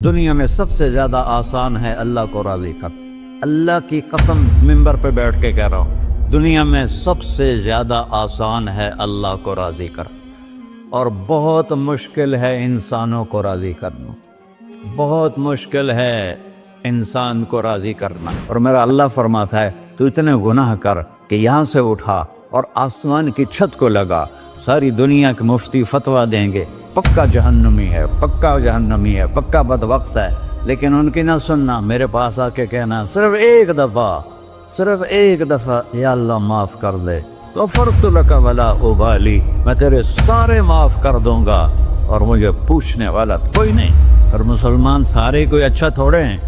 دنیا میں سب سے زیادہ آسان ہے اللہ کو راضی کر۔ اللہ کی قسم منبر پہ بیٹھ کے کہہ رہا ہوں، دنیا میں سب سے زیادہ آسان ہے اللہ کو راضی کر، اور بہت مشکل ہے انسانوں کو راضی کرنا، بہت مشکل ہے انسان کو راضی کرنا۔ اور میرا اللہ فرماتا ہے تو اتنے گناہ کر کہ یہاں سے اٹھا اور آسمان کی چھت کو لگا، ساری دنیا کے مفتی فتویٰ دیں گے پکا جہنمی ہے، پکا جہنمی ہے، پکا بدبخت ہے، لیکن ان کی نہ سننا، میرے پاس آ کے کہنا صرف ایک دفعہ یا اللہ معاف کر دے، غفرت لک ولا ابالی، میں تیرے سارے معاف کر دوں گا اور مجھے پوچھنے والا کوئی نہیں۔ اور مسلمان سارے کوئی اچھا تھوڑے ہیں،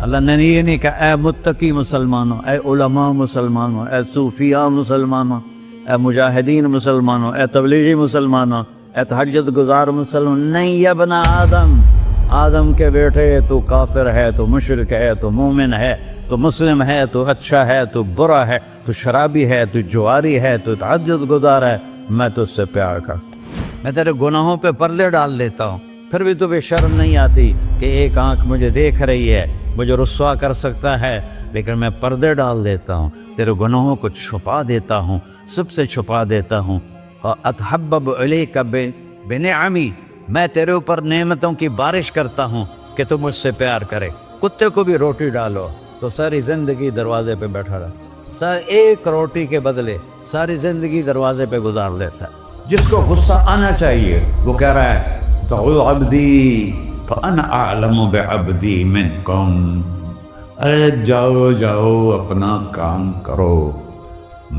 اللہ نے یہ نہیں کہا اے متقی مسلمانوں، اے علماء مسلمانوں، اے صوفیاء مسلمانوں، اے مجاہدین مسلمانوں، اے تبلیغی مسلمانوں، اے تہجد گزار مسلمان، نہیں یا ابن آدم کے بیٹے، تو کافر ہے، تو مشرک ہے، تو مومن ہے، تو مسلم ہے، تو اچھا ہے، تو برا ہے، تو شرابی ہے، تو جواری ہے، تو تہجد گزار ہے، میں تجھ سے پیار کرتا ہوں، میں تیرے گناہوں پہ پردے ڈال دیتا ہوں، پھر بھی تمہیں شرم نہیں آتی کہ ایک آنکھ مجھے دیکھ رہی ہے، مجھے رسوا کر سکتا ہے، لیکن میں پردے ڈال دیتا ہوں، تیرے گناہوں کو چھپا دیتا ہوں، سب سے چھپا دیتا ہوں۔ اتحبب الیک بنعمی، میں تیرے اوپر نعمتوں کی بارش کرتا ہوں کہ تم مجھ سے پیار کرے۔ کتے کو بھی روٹی ڈالو تو ساری زندگی دروازے پہ بیٹھا رہا، ایک روٹی کے بدلے ساری زندگی دروازے پہ گزار دیتا ہے۔ جس کو غصہ آنا چاہیے وہ کہہ رہا ہے تو عبدی فانا اعلم بعبدی منکم، اے جاؤ اپنا کام کرو،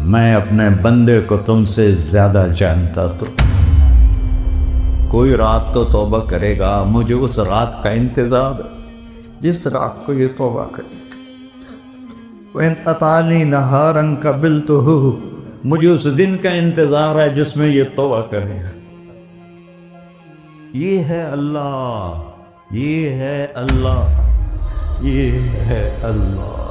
میں اپنے بندے کو تم سے زیادہ جانتا۔ تو کوئی رات تو توبہ کرے گا، مجھے اس رات کا انتظار ہے جس رات کو یہ توبہ کرے۔ وَإِنْ أَطَعَنِي نَهَارًا قَبِلْتُهُ، مجھے اس دن کا انتظار ہے جس میں یہ توبہ کرے گا۔ یہ ہے اللہ، یہ ہے اللہ، یہ ہے اللہ۔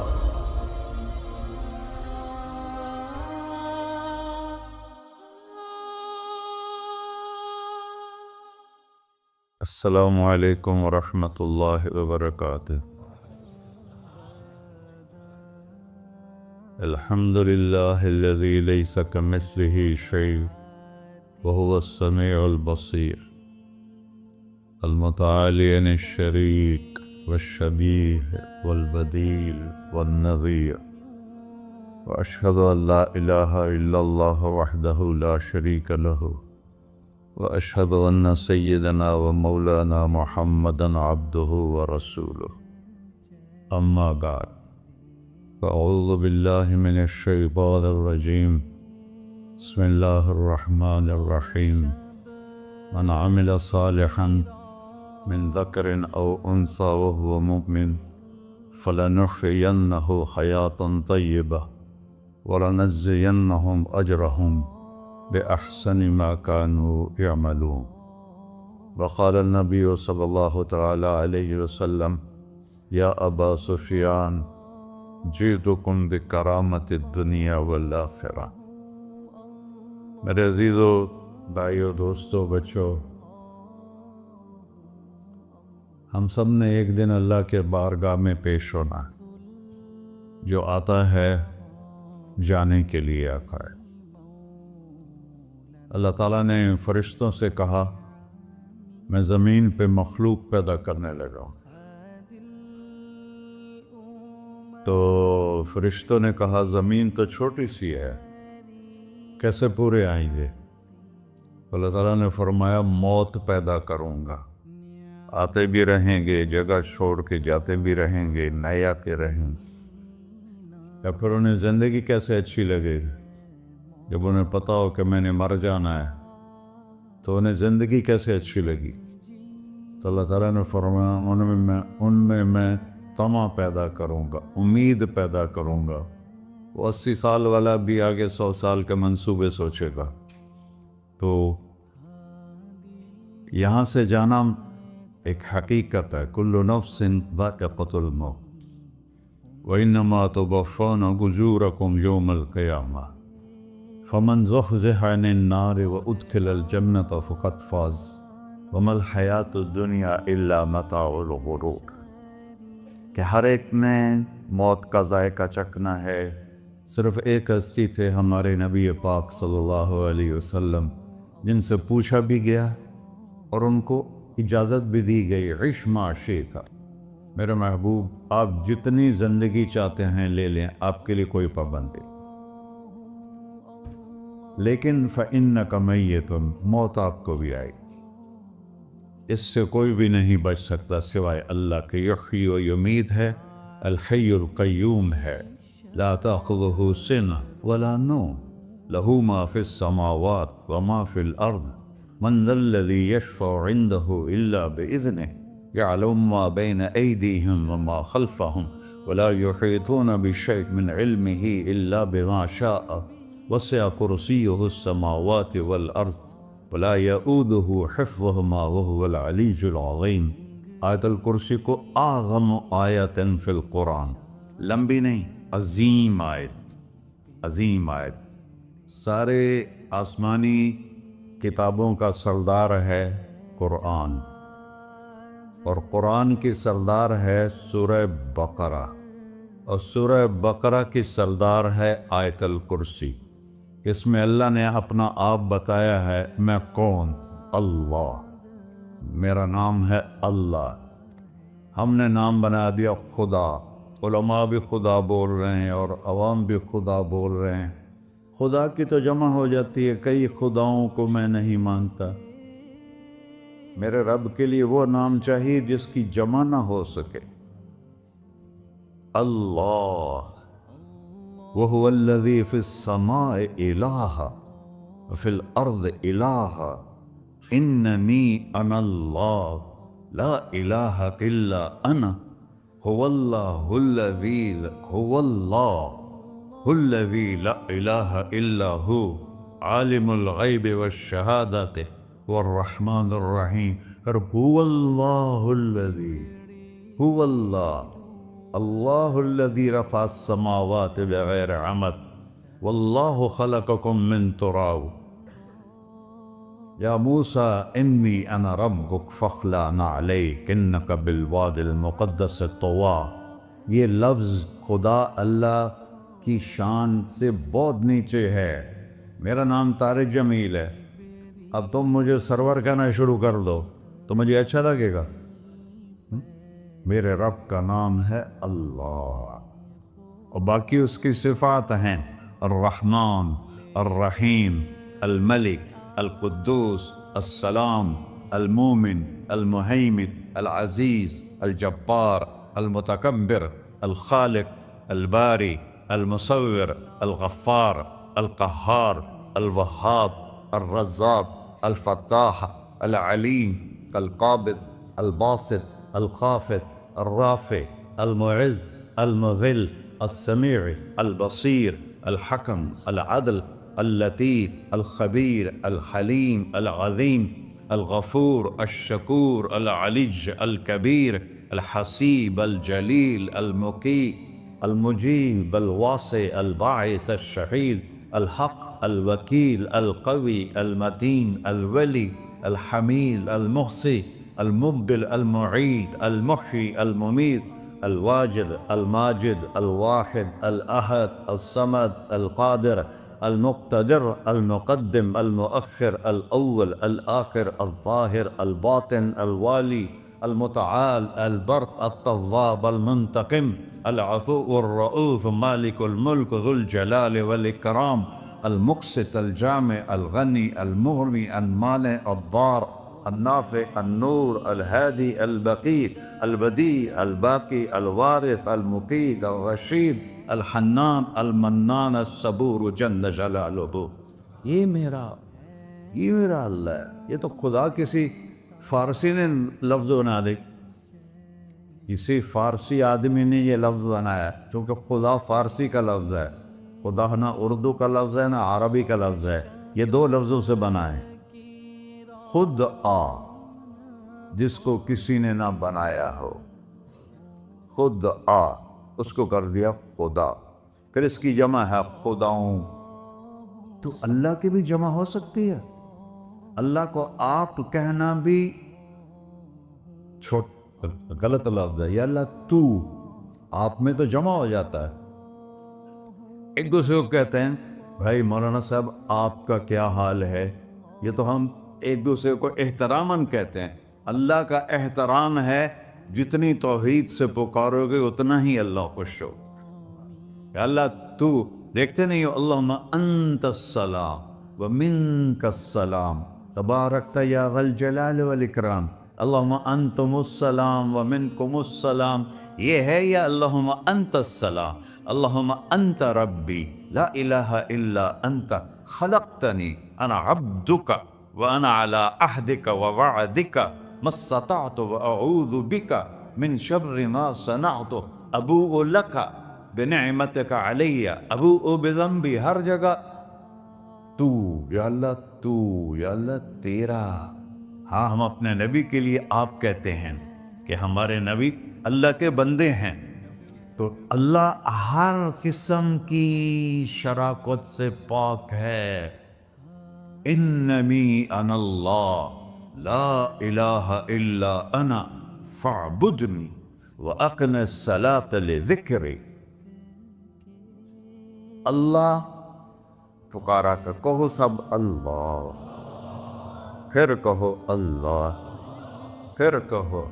السلام علیکم ورحمۃ اللہ وبرکاتہ۔ الحمد للہ الذی لیس کمثلہ شیء وہو السمیع البصیر، المتعالی عن الشریک والشبیہ والبدیل والنظیر، واشہد ان لا الہ الا اللہ وحدہ لا شریک لہ، واشہد ان سیدنا و مولانا محمدا عبدہ ورسولہ، اما بعد فاعوذ باللہ من الشیطان الرجیم، بسم اللہ الرحمن الرحیم، من عمل صالحا من ذکر او انثی وهو مؤمن فلنحیینہ حیاة طیبہ ولنجزینہم اجرہم بأحسن ما كانوا يعملون۔ وقال النبی صلی اللہ تعالی علیہ وسلم یا ابا سفیان جئتکم بکرامت الدنیا والآخرہ۔ میرے عزیزو، بھائیو، دوستو، بچو، ہم سب نے ایک دن اللہ کے بارگاہ میں پیش ہونا ہے۔ جو آتا ہے جانے کے لیے آتا ہے۔ اللہ تعالیٰ نے فرشتوں سے کہا میں زمین پہ مخلوق پیدا کرنے لگا ہوں، تو فرشتوں نے کہا زمین تو چھوٹی سی ہے، کیسے پورے آئیں گے؟ اللہ تعالیٰ نے فرمایا موت پیدا کروں گا، آتے بھی رہیں گے، جگہ چھوڑ کے جاتے بھی رہیں گے، نئے آتے رہیں گے۔ یا پھر انہیں زندگی کیسے اچھی لگے گی؟ جب انہیں پتا ہو کہ میں نے مر جانا ہے تو انہیں زندگی کیسے اچھی لگی؟ تو اللہ تعالیٰ نے فرمایا ان میں میں طمع پیدا کروں گا، امید پیدا کروں گا۔ وہ 80 سال والا بھی آگے 100 سال کے منصوبے سوچے گا۔ تو یہاں سے جانا ایک حقیقت ہے، کل نفس ذائقۃ الموت وانما توفون اجورکم یوم القیامہ، فمن زحزح عن النار وادخل الجنة فقد فاز وما الحیات الدنیا الا متاع الغرور، کہ ہر ایک نے موت کا ذائقہ چکھنا ہے۔ صرف ایک ہستی تھے ہمارے نبی پاک صلی اللہ علیہ وسلم، جن سے پوچھا بھی گیا اور ان کو اجازت بھی دی گئی، عش ما شئت، میرے محبوب آپ جتنی زندگی چاہتے ہیں لے لیں، آپ کے لیے کوئی پابندی، لیکن فإنک میت، موت آپ کو بھی آئے گی، اس سے کوئی بھی نہیں بچ سکتا سوائے اللہ کے۔ یحیی و یمیت ہے، الحی القیوم ہے، لا تأخذہ سنہ ولا نوم، لہ ما فی السماوات وما فی الارض، من ذا الذی یشفع عنده الا بإذنہ، يعلم ما بين أيديهم وما خلفهم ولا يحيطون بشيء من علمه إلا بما شاء، وسع كرسيه السماوات والأرض ولا يؤوده حفظهما وهو العلي العظيم۔ آیت الکرسی کو اعظم آیت فی القرآن، لمبی نہیں، عظیم آیت، عظیم آیت، سارے آسمانی کتابوں کا سردار ہے قرآن، اور قرآن کی سردار ہے سورہ بقرہ، اور سورہ بقرہ کی سردار ہے آیت الکرسی۔ اس میں اللہ نے اپنا آپ بتایا ہے، میں کون؟ اللہ، میرا نام ہے اللہ۔ ہم نے نام بنا دیا خدا، علماء بھی خدا بول رہے ہیں اور عوام بھی خدا بول رہے ہیں۔ خدا کی تو جمع ہو جاتی ہے، کئی خداؤں کو میں نہیں مانتا، میرے رب کے لیے وہ نام چاہیے جس کی جمع نہ ہو سکے۔ اللہ، وَهُوَ الَّذِي فِي السَّمَاءِ إِلَٰهًا وَفِي الْأَرْضِ إِلَٰهًا إِنَّنِي أَنَا اللَّهُ لَا إِلَٰهَ إِلَّا أَنَا هُوَ اللَّهُ الَّذِي لَا إِلَٰهَ إِلَّا هُوَ عَالِمُ الْغَيْبِ وَالشَّهَادَةِ والرحمن الرحیم۔ اور هو اللہ الذی، هو اللہ الذی رفع السماوات بغیر عمد واللہ خلقکم من تراب، یا موسیٰ انی انا ربک فاخلع نعلیک انک بالوادی المقدس طویٰ۔ یہ لفظ خدا اللہ کی شان سے بہت نیچے ہے۔ میرا نام طارق جمیل ہے، اب تم مجھے سرور کہنا شروع کر دو تو مجھے اچھا لگے گا؟ میرے رب کا نام ہے اللہ، اور باقی اس کی صفات ہیں الرحمن، الرحیم، الملک، القدوس، السلام، المومن، المہیمن، العزیز، الجبار، المتکبر، الخالق، الباری، المصور، الغفار، القہار، الوہاب، الرزاق، الفتاح، العلیم، القابض، الباسط، الخافض، الرافع، المعز، المذل، السمیع، البصیر، الحکم، العدل، اللطیف، الخبیر، الحلیم، العظیم، الغفور، الشکور، العلی، الکبیر، الحسیب، الجلیل، المقیت، المجیب، الواسع، الباعث، الشہید، الحق، الوکیل، القوی، المتین، الولی، الحمید، المحصی، المبدل، المعید، المحیی، الممیت، الواجد، الماجد، الواحد، الأحد، الصمد، القادر، المقتدر، المقدم، المؤخر، الأول، الآخر، الظاهر، الباطن، الوالي، المتعال، البر، التواب، المنتقم، العفو، الرؤوف، مالك الملك، ذو الجلال والإكرام، المقسط، الجامع، الغني، المغني، المانع، الضار، النافع، النور، الهادي، البقي، البديع، الباقي، الوارث، المقيت، الرشيد، الحنان، المنان، الصبور جل جلالہ۔ یہ میرا اللہ ہے۔ یہ تو خدا کسی فارسی نے لفظ بنا دی، کسی فارسی آدمی نے یہ لفظ بنایا، چونکہ خدا فارسی کا لفظ ہے، خدا نہ اردو کا لفظ ہے نہ عربی کا لفظ ہے، یہ دو لفظوں سے بنا ہے۔ خود آ، جس کو کسی نے نہ بنایا ہو، خود آ، اس کو کر دیا خدا، پھر اس کی جمع ہے خداؤں۔ تو اللہ کی بھی جمع ہو سکتی ہے، اللہ کو آپ کہنا بھی چھوٹ غلط لفظ ہے، یا اللہ تو، آپ میں تو جمع ہو جاتا ہے۔ ایک دوسرے کو کہتے ہیں بھائی مولانا صاحب آپ کا کیا حال ہے، یہ تو ہم ایک دوسرے کو احتراماً کہتے ہیں۔ اللہ کا احترام ہے جتنی توحید سے پکارو گے اتنا ہی اللہ خوش ہو۔ کہ اللہ تو، دیکھتے نہیں ہو اللہم انت السلام ومنک السلام تبارکت یا ذا الجلال والاکرام، اللہم انتم السلام ومنکم السلام، یہ ہے یا اللہم انت السلام، اللہم انت ربی لا الہ الا انت خلقتنی انا عبدک وانا علی عہدک ووعدک ما استطعت واعوذ بک من شر ما صنعت ابوء لک بنعمتک علی ابوء بذنبی، ہر جگہ تو، یا اللہ تو، یا اللہ تیرا۔ ہاں ہم اپنے نبی کے لیے آپ کہتے ہیں کہ ہمارے نبی اللہ کے بندے ہیں، تو اللہ ہر قسم کی شراکت سے پاک ہے۔ اننی انا اللہ لا الہ الا انا فاعبدنی واقم الصلاۃ لذکری۔ اللہ پکارا کر، کہو سب اللہ، پھر کہو اللہ، پھر کہو۔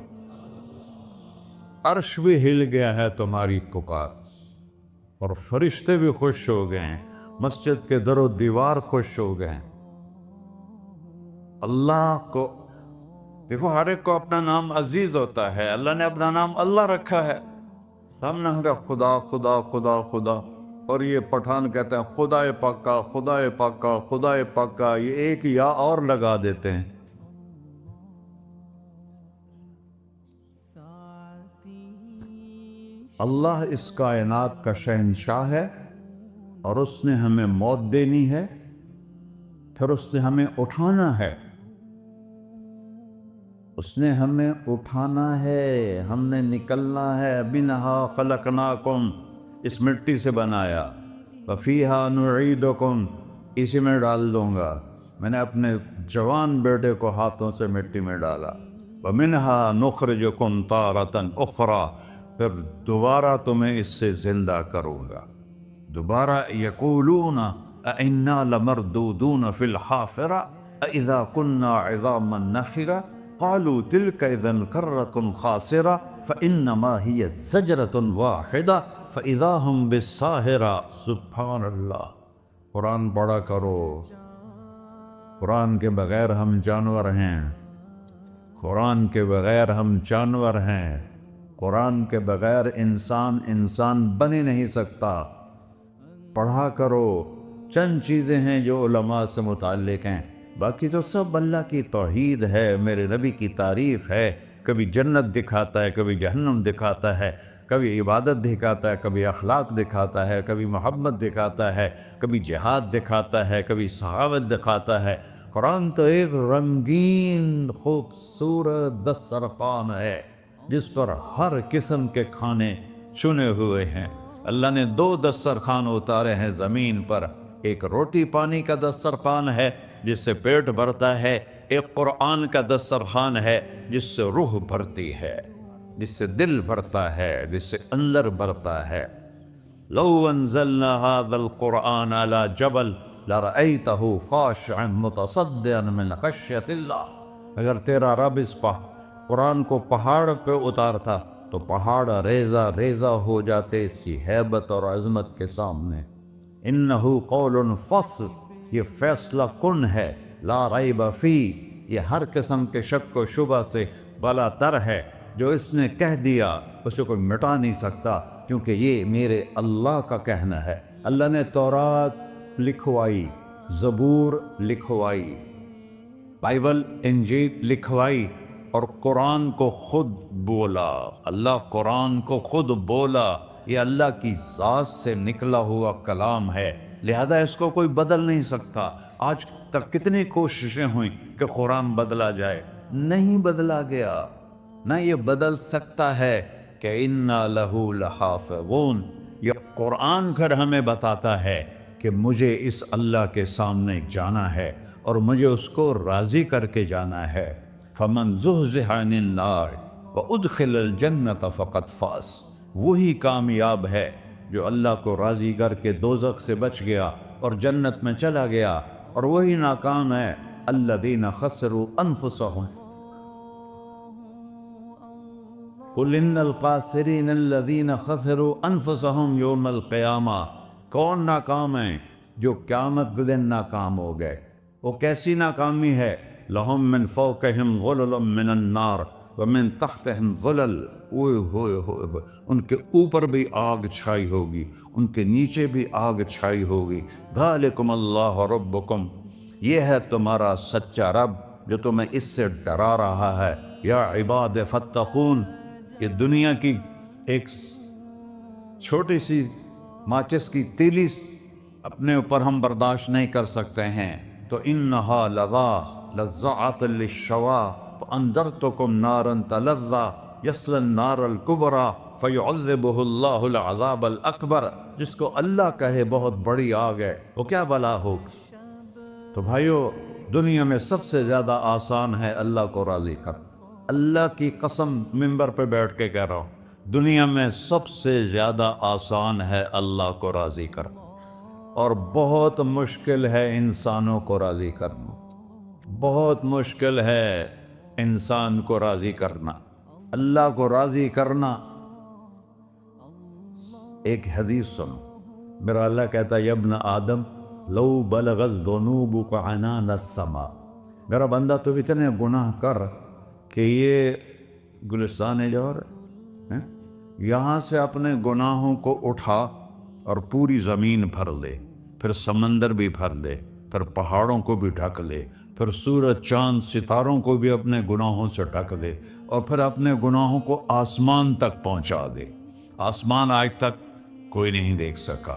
عرش بھی ہل گیا ہے تمہاری پکار، اور فرشتے بھی خوش ہو گئے ہیں، مسجد کے در و دیوار خوش ہو گئے ہیں۔ اللہ کو دیکھو، ہر ایک کو اپنا نام عزیز ہوتا ہے، اللہ نے اپنا نام اللہ رکھا ہے۔ ہم نے کہا خدا خدا خدا خدا، اور یہ پٹھان کہتے ہیں خدا پاکا خدا پاکا خدا پاکا، یہ ایک یا اور لگا دیتے ہیں۔ اللہ اس کائنات کا شہنشاہ ہے، اور اس نے ہمیں موت دینی ہے، پھر اس نے ہمیں اٹھانا ہے، اس نے ہمیں اٹھانا ہے، ہم نے نکلنا ہے۔ منہا خلقناکم، اس مٹی سے بنایا، وفیہا نعیدکم، اسی میں ڈال دوں گا۔ میں نے اپنے جوان بیٹے کو ہاتھوں سے مٹی میں ڈالا۔ ومنہا نخرجکم تارۃ اخری، پھر دوبارہ تمہیں اس سے زندہ کروں گا۔ دوبارہ یقولون اَإِنَّا لَمَرْدُودُونَ فِي الْحَافِرَةِ أَإِذَا كُنَّا عِظَامًا نَخِرَةً قَالُوا تِلْكَ إِذًا كَرَّةٌ خَاسِرَةٌ فَإِنَّمَا هِيَ زَجْرَةٌ وَاحِدَةٌ فَإِذَا هُمْ بِالسَّاهِرَةِ۔ سبحان اللہ، قرآن پڑھا کرو۔ قرآن کے بغیر ہم جانور ہیں، قرآن کے بغیر ہم جانور ہیں، قرآن کے بغیر انسان بن ہی نہیں سکتا۔ پڑھا کرو۔ چند چیزیں ہیں جو علماء سے متعلق ہیں، باقی تو سب اللہ کی توحید ہے، میرے نبی کی تعریف ہے۔ کبھی جنت دکھاتا ہے، کبھی جہنم دکھاتا ہے، کبھی عبادت دکھاتا ہے، کبھی اخلاق دکھاتا ہے، کبھی محبت دکھاتا ہے، کبھی جہاد دکھاتا ہے، کبھی سخاوت دکھاتا ہے۔ قرآن تو ایک رنگین خوبصورت دسترخوان ہے جس پر ہر قسم کے کھانے چنے ہوئے ہیں۔ اللہ نے 2 دسترخوان اتارے ہیں زمین پر، ایک روٹی پانی کا دسترخوان ہے جس سے پیٹ بھرتا ہے، ایک قرآن کا دسترخوان ہے جس سے روح بھرتی ہے، جس سے دل بھرتا ہے، جس سے اندر بھرتا ہے۔ لو انزلنا هذا القرآن على جبل لرأيته خاشعا متصدعا من خشية اللہ، اگر تیرا رب اس قرآن کو پہاڑ پہ اتارتا تو پہاڑ ریزہ ریزہ ہو جاتے اس کی ہیبت اور عظمت کے سامنے۔ انہو قول فصل، یہ فیصلہ کن ہے، لا ریب فی، یہ ہر قسم کے شک و شبہ سے بلا تر ہے۔ جو اس نے کہہ دیا اسے کوئی مٹا نہیں سکتا، کیونکہ یہ میرے اللہ کا کہنا ہے۔ اللہ نے تورات لکھوائی، زبور لکھوائی، بائبل انجیل لکھوائی، اور قرآن کو خود بولا۔ اللہ قرآن کو خود بولا، یہ اللہ کی ذات سے نکلا ہوا کلام ہے، لہذا اس کو کوئی بدل نہیں سکتا۔ آج تک کتنی کوششیں ہوئیں کہ قرآن بدلا جائے، نہیں بدلا گیا، نہ یہ بدل سکتا ہے کہ اِنَّا لَهُ لَحَافِظُونَ۔ یہ قرآن پھر ہمیں بتاتا ہے کہ مجھے اس اللہ کے سامنے جانا ہے اور مجھے اس کو راضی کر کے جانا ہے۔ فَمَنْ زُحْزِحَ عَنِ النَّارِ وَأُدْخِلَ الْجَنَّةَ فَقَدْ فَازَ، وہی کامیاب ہے جو اللہ کو راضی کر کے دوزخ سے بچ گیا اور جنت میں چلا گیا، اور وہی ناکام ہے الَّذِينَ خَسِرُوا أَنفُسَهُمْ قُلْ إِنَّ الْخَاسِرِينَ الَّذِينَ خَسِرُوا أَنفُسَهُمْ يَوْمَ الْقِيَامَةِ، کون ناکام ہیں؟ جو قیامت کے دن ناکام ہو گئے۔ وہ کیسی ناکامی ہے؟ لَهُم مِّن فَوْقِهِمْ ظُلُلٌ مِّنَ النَّارِ وَمِن تَحْتِهِمْ ظُلَلٌ، اوئے ہوئے ہوئے، ان کے اوپر بھی آگ چھائی ہوگی، ان کے نیچے بھی آگ چھائی ہوگی۔ ذَلِكُمُ اللَّهُ رَبُّكُمْ، یہ ہے تمہارا سچا رب جو تمہیں اس سے ڈرا رہا ہے۔ یا عباد فاتقون، یہ دنیا کی ایک چھوٹی سی ماچس کی تیلی اپنے اوپر ہم برداشت نہیں کر سکتے ہیں، تو انہا لظیٰ لذعۃ للشوا فانذرتکم نارا تلظیٰ یصلی النار الکبریٰ فیعذبہ اللہ العذاب الاکبر، جس کو اللہ کہے بہت بڑی آگ ہے وہ کیا بلا ہوگی۔ تو بھائیو، دنیا میں سب سے زیادہ آسان ہے اللہ کو راضی کر، اللہ کی قسم منبر پہ بیٹھ کے کہہ رہا ہوں، دنیا میں سب سے زیادہ آسان ہے اللہ کو راضی کر، اور بہت مشکل ہے انسانوں کو راضی کرنا، بہت مشکل ہے انسان کو راضی کرنا۔ اللہ کو راضی کرنا، ایک حدیث سنو، میرا اللہ کہتا ہے یا ابن آدم لو بلغت ذنوبک عنان السماء، میرا بندہ تو اتنے گناہ کر کہ یہ گلستان جوہر ہے، یہاں سے اپنے گناہوں کو اٹھا اور پوری زمین بھر لے، پھر سمندر بھی بھر لے، پھر پہاڑوں کو بھی ڈھک لے، پھر سورج چاند ستاروں کو بھی اپنے گناہوں سے ڈھک دے، اور پھر اپنے گناہوں کو آسمان تک پہنچا دے۔ آسمان آج تک کوئی نہیں دیکھ سکا،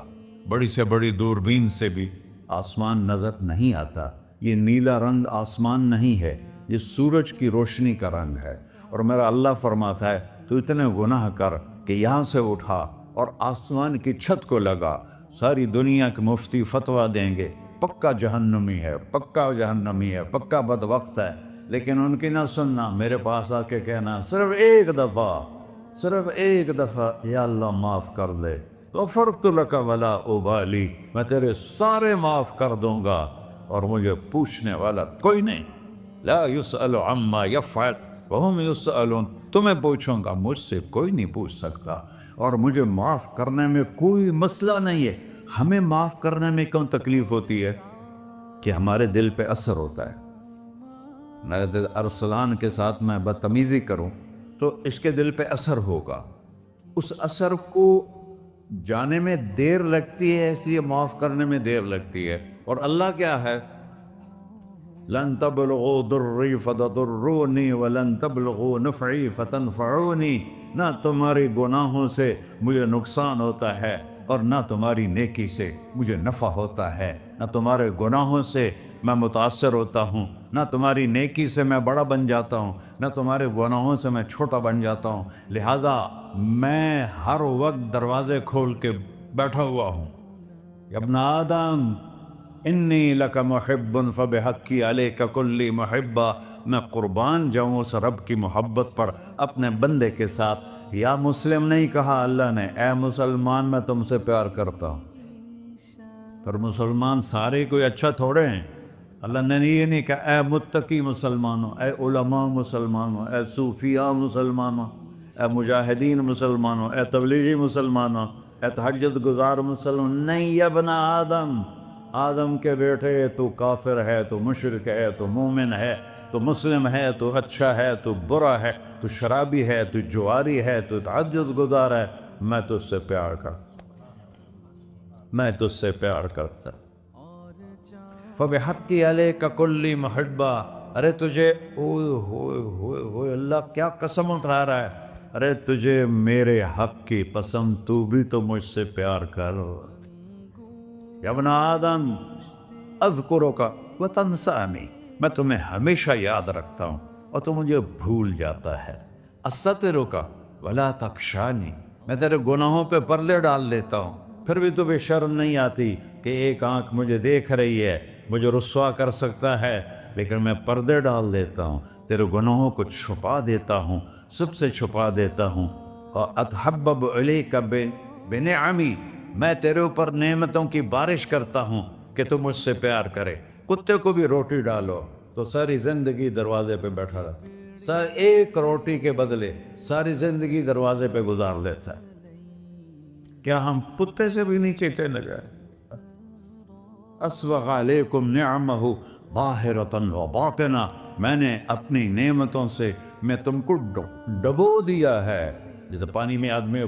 بڑی سے بڑی دوربین سے بھی آسمان نظر نہیں آتا۔ یہ نیلا رنگ آسمان نہیں ہے، یہ سورج کی روشنی کا رنگ ہے۔ اور میرا اللہ فرماتا ہے تو اتنے گناہ کر کہ یہاں سے اٹھا اور آسمان کی چھت کو لگا، ساری دنیا کے مفتی فتویٰ دیں گے پکا جہنمی ہے، پکا جہنمی ہے، پکا بدبخت ہے، لیکن ان کی نہ سننا، میرے پاس آ کے کہنا صرف ایک دفعہ یا اللہ معاف کر دے، غفرت لک ولا ابالی، میں تیرے سارے معاف کر دوں گا اور مجھے پوچھنے والا کوئی نہیں۔ لا یسأل عما یفعل وہم یسألون، تمہیں پوچھوں گا، مجھ سے کوئی نہیں پوچھ سکتا، اور مجھے معاف کرنے میں کوئی مسئلہ نہیں ہے۔ ہمیں معاف کرنے میں کیوں تکلیف ہوتی ہے؟ کہ ہمارے دل پہ اثر ہوتا ہے۔ میں ارسلان کے ساتھ میں بدتمیزی کروں تو اس کے دل پہ اثر ہوگا، اس اثر کو جانے میں دیر لگتی ہے، اس لیے معاف کرنے میں دیر لگتی ہے۔ اور اللہ کیا ہے؟ لن تبلغوا ضری فتضرونی ولن تبلغوا نفعی فتنفعونی، نہ تمہاری گناہوں سے مجھے نقصان ہوتا ہے اور نہ تمہاری نیکی سے مجھے نفع ہوتا ہے، نہ تمہارے گناہوں سے میں متاثر ہوتا ہوں، نہ تمہاری نیکی سے میں بڑا بن جاتا ہوں، نہ تمہارے گناہوں سے میں چھوٹا بن جاتا ہوں، لہذا میں ہر وقت دروازے کھول کے بیٹھا ہوا ہوں۔ یا ابن آدم انی لک محب فبحقی علیک کلی محبہ، میں قربان جاؤں اس رب کی محبت پر اپنے بندے کے ساتھ۔ یا مسلم نہیں کہا اللہ نے، اے مسلمان میں تم سے پیار کرتا ہوں۔ پر مسلمان سارے کوئی اچھا تھوڑے ہیں، اللہ نے یہ نہیں کہا اے متقی مسلمانوں، اے علماء مسلمانوں، اے صوفیاء مسلمانوں، اے مجاہدین مسلمانوں، اے تبلیغی مسلمانوں، اے تہجد گزار مسلمان، نہیں یا ابن آدم، آدم کے بیٹے، تو کافر ہے، تو مشرک ہے، تو مومن ہے، تو مسلم ہے، تو اچھا ہے، تو برا ہے، تو شرابی ہے، تو جواری ہے، تو تہجد گزار ہے، میں تجھ سے پیار کرتا، میں تجھ سے پیار کرتا۔ فبحقی علیک کلی محبہ، ارے تجھے اوئے ہوئے ہوئے ہوئے، اللہ کیا قسم اٹھا رہا ہے، ارے تجھے میرے حق کی قسم، تو بھی تو مجھ سے پیار کر۔ یا ابن آدم اذکرک وتنسانی، میں تمہیں ہمیشہ یاد رکھتا ہوں اور تو مجھے بھول جاتا ہے۔ استترک ولا تخشانی، میں تیرے گناہوں پہ پردے ڈال دیتا ہوں، پھر بھی تمہیں شرم نہیں آتی کہ ایک آنکھ مجھے دیکھ رہی ہے، مجھے رسوا کر سکتا ہے، لیکن میں پردے ڈال دیتا ہوں تیرے گناہوں کو چھپا دیتا ہوں، سب سے چھپا دیتا ہوں. اور اتحبب الیک بنعمی، میں تیرے اوپر نعمتوں کی بارش کرتا ہوں کہ تم مجھ سے پیار کرے. کتے کو بھی روٹی ڈالو تو ساری زندگی دروازے پہ بیٹھا رہا، ایک روٹی کے بدلے ساری زندگی دروازے پہ گزار دیتا ہے. کیا ہم کتے سے بھی نیچے چلے گئے؟ اسبغ علیکم نعمہ ظاہرۃ و باطنہ، میں نے اپنی نعمتوں سے میں تم کو ڈبو دیا ہے. جیسے پانی میں آدمی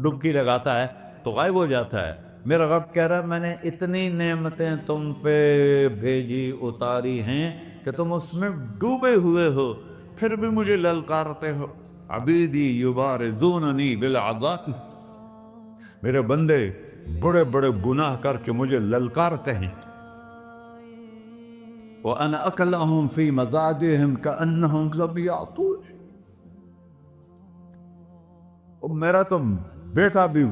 ڈبکی لگاتا ہے تو غائب ہو جاتا ہے. میرا رب کہہ رہا ہے میں نے اتنی نعمتیں تم پہ بھیجی اتاری ہیں کہ تم اس میں ڈوبے ہوئے ہو، پھر بھی مجھے للکارتے ہو. عبیدی یبارزوننی بالعذاب، میرے بندے بڑے بڑے گناہ کر کے مجھے للکارتے ہیں. وَأَنَا أَكْلَهُمْ فِي مَزَاجِهِمْ كَأَنَّهُمْ لَمْ يَعْطُونِ، میرا تو بیٹا بھی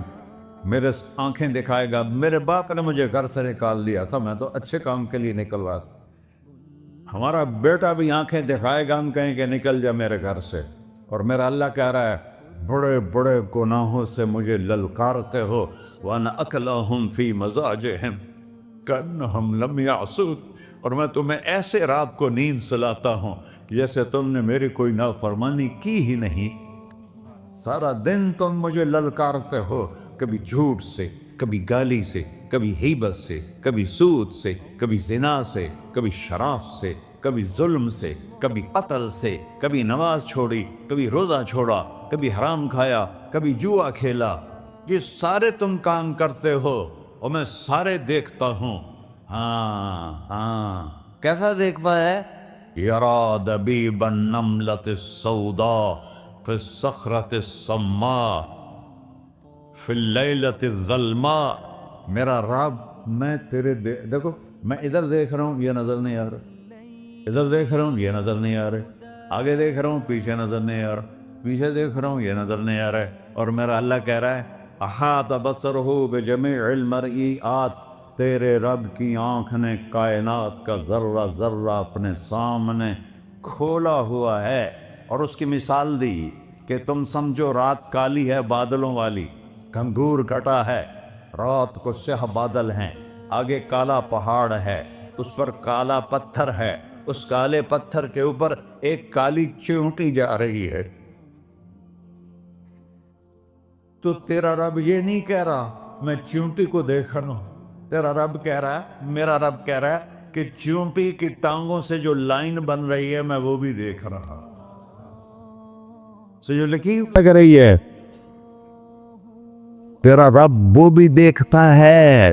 میرے آنکھیں دکھائے گا. میرے باپ نے مجھے گھر سے نکال دیا تھا، میں تو اچھے کام کے لیے نکل رہا تھا. ہمارا بیٹا بھی آنکھیں دکھائے گا، ہم کہیں کہ نکل جا میرے گھر سے. اور میرا اللہ کہہ رہا ہے بڑے بڑے گناہوں سے مجھے للکارتے ہو. وَأَنَا أَكْلَهُمْ فِي مَزَاجِهِمْ كَأَنَّهُمْ لَمْ يَعْصُونِ، اور میں تمہیں ایسے رات کو نیند سلاتا ہوں کہ جیسے تم نے میری کوئی نافرمانی کی ہی نہیں. سارا دن تم مجھے للکارتے ہو، کبھی جھوٹ سے، کبھی گالی سے، کبھی غیبت سے، کبھی سود سے، کبھی زنا سے، کبھی شراب سے، کبھی ظلم سے، کبھی قتل سے، کبھی نماز چھوڑی، کبھی روزہ چھوڑا، کبھی حرام کھایا، کبھی جوا کھیلا. یہ سارے تم کام کرتے ہو اور میں سارے دیکھتا ہوں. ہاں کیسا دیکھتا ہے؟ یرا دبیب النملۃ السوداء فی الصخرۃ الصماء فی اللیلۃ الظلماء. میرا رب میں تیرے دیکھو، میں ادھر دیکھ رہا ہوں یہ نظر نہیں آ رہا، ادھر دیکھ رہا ہوں یہ نظر نہیں آ رہا، آگے دیکھ رہا ہوں پیچھے نظر نہیں آ رہا، پیچھے دیکھ رہا ہوں یہ نظر نہیں آ رہا ہے. اور میرا اللہ کہہ رہا ہے احاط بصرہ بجمیع المرئیات، تیرے رب کی آنکھ نے کائنات کا ذرہ ذرہ اپنے سامنے کھولا ہوا ہے. اور اس کی مثال دی کہ تم سمجھو رات کالی ہے بادلوں والی، گھنگور گھٹا ہے، رات کو سیاہ بادل ہیں، آگے کالا پہاڑ ہے، اس پر کالا پتھر ہے، اس کالے پتھر کے اوپر ایک کالی چیونٹی جا رہی ہے. تو تیرا رب یہ نہیں کہہ رہا میں چیونٹی کو دیکھ رہا ہوں، تیرا رب کہہ رہا ہے، میرا رب کہہ رہا ہے کہ چیونٹی کی ٹانگوں سے جو لائن بن رہی ہے میں وہ بھی دیکھ رہا ہوں. جو لکیر لگ رہی ہے تیرا رب وہ بھی دیکھتا ہے.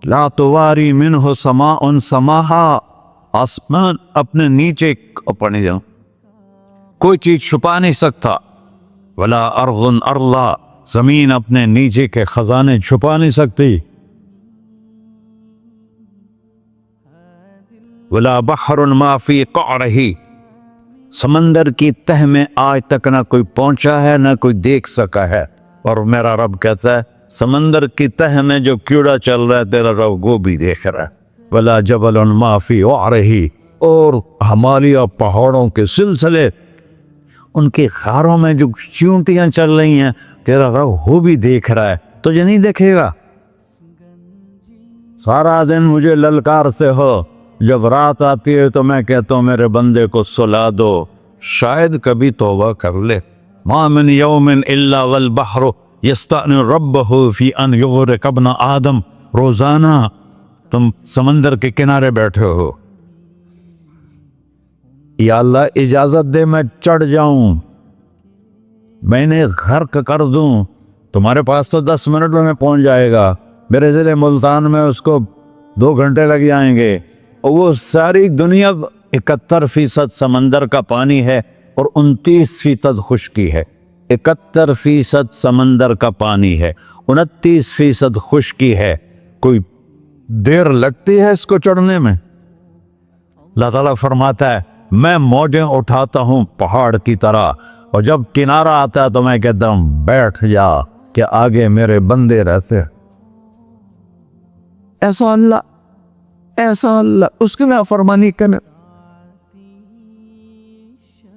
لا تواری منہ سماء سماہا، آسمان اپنے نیچے پڑھنے جاؤں کوئی چیز چھپا نہیں سکتا. ولا ارض ارضا، زمین اپنے نیچے کے خزانے چھپا نہیں سکتی. ولا بحر ما فی قعرہ، سمندر کی تہ میں آج تک نہ کوئی پہنچا ہے نہ کوئی دیکھ سکا ہے. اور میرا رب کہتا ہے سمندر کی تہ میں جو کیڑا چل رہا ہے تیرا رب وہ بھی دیکھ رہا ہے. ولا جبل ما فی وعرہ، اور ہمالیہ پہاڑوں کے سلسلے ان کے خاروں میں جو چیونٹیاں چل رہی ہیں تیرا رب وہ بھی دیکھ رہا ہے. تجھے نہیں دیکھے گا؟ سارا دن مجھے للکار سے ہو، جب رات آتی ہے تو میں کہتا ہوں میرے بندے کو سلا دو، شاید کبھی توبہ کر لے. ما من یوم الا والبحر یستأذن ربہ فی ان یغرق ابن آدم. روزانہ تم سمندر کے کنارے بیٹھے ہو، یا اللہ اجازت دے میں چڑھ جاؤں، میں نے غرق کر دوں. تمہارے پاس تو 10 منٹ میں پہنچ جائے گا، میرے ضلع ملتان میں اس کو 2 گھنٹے لگ جائیں گے. اور وہ ساری دنیا 71% سمندر کا پانی ہے اور 29% خشکی ہے. 71% سمندر کا پانی ہے، 29% خشکی ہے. کوئی دیر لگتی ہے اس کو چڑھنے میں؟ اللہ تعالیٰ فرماتا ہے میں موجیں اٹھاتا ہوں پہاڑ کی طرح، اور جب کنارہ آتا ہے تو میں کہتا ہوں بیٹھ جا کہ آگے میرے بندے رہتے. ایسا اللہ ایسا اللہ اس کی نافرمانی کرنا.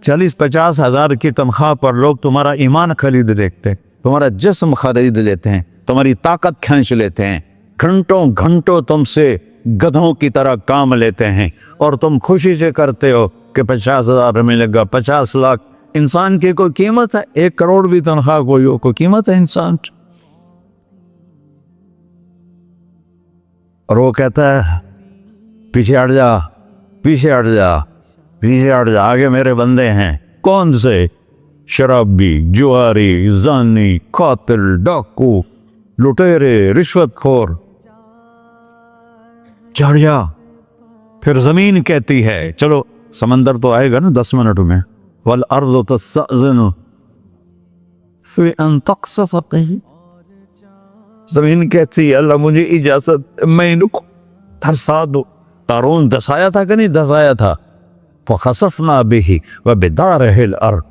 40-50 ہزار کی تنخواہ پر لوگ تمہارا ایمان خرید لیتے ہیں, تمہارا جسم خرید لیتے ہیں, تمہاری طاقت کھینچ لیتے ہیں, گھنٹوں گھنٹوں تم سے گدھوں کی طرح کام لیتے ہیں, اور تم خوشی سے کرتے ہو کہ 50,000 ملے گا, 50 لاکھ. انسان کی کوئی قیمت ہے؟ 1 کروڑ بھی تنخواہ کوئی قیمت ہے انسان؟ اور وہ کہتا ہے پیچھے ہٹ جا, پیچھے ہٹ جا, پیچھے ہٹ جا, آگے میرے بندے ہیں. کون سے؟ شرابی, جواری, زانی, قاتل, ڈاکو, لٹیرے, رشوت خور. چڑھ جا. پھر زمین کہتی ہے چلو سمندر تو آئے گا نا 10 منٹ میں. والارض تستأذن فی ان تقصف قیل. زمین کہتی ہے اللہ مجھے اجازت, میں ان کو دھسا دو. قارون دھسایا تھا کہ نہیں دھسایا تھا؟ فخسفنا به وبداره الارض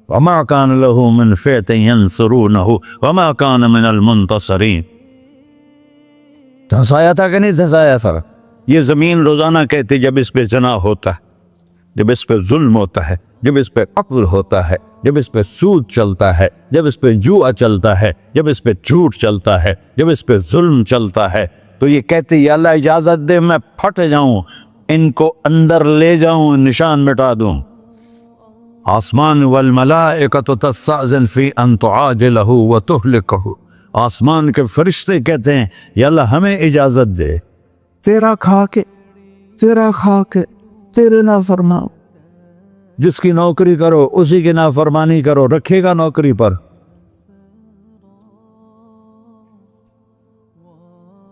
وما كان له من فئة ينصرونه وما كان من المنتصرين. دھسایا تھا کہ نہیں دھسایا تھا؟ یہ زمین روزانہ کہتی جب اس پہ زنا ہوتا ہے, جب اس پہ ظلم ہوتا ہے, جب اس پہ قتل ہوتا ہے, جب اس پہ سود چلتا ہے, جب اس پہ جوا چلتا ہے, جب اس پہ جھوٹ چلتا ہے, جب اس پہ ظلم چلتا ہے, تو یہ کہتے یا اللہ اجازت دے میں پھٹ جاؤں, ان کو اندر لے جاؤں, نشان مٹا دوں. آسمان والملائکۃ تستأذن فی ان تعاجلہ وتہلکہ. آسمان کے فرشتے کہتے ہیں یا اللہ ہمیں اجازت دے, تیرا کھا کے تیرے نافرمان. جس کی نوکری کرو اسی کی نافرمانی کرو, رکھے گا نوکری پر.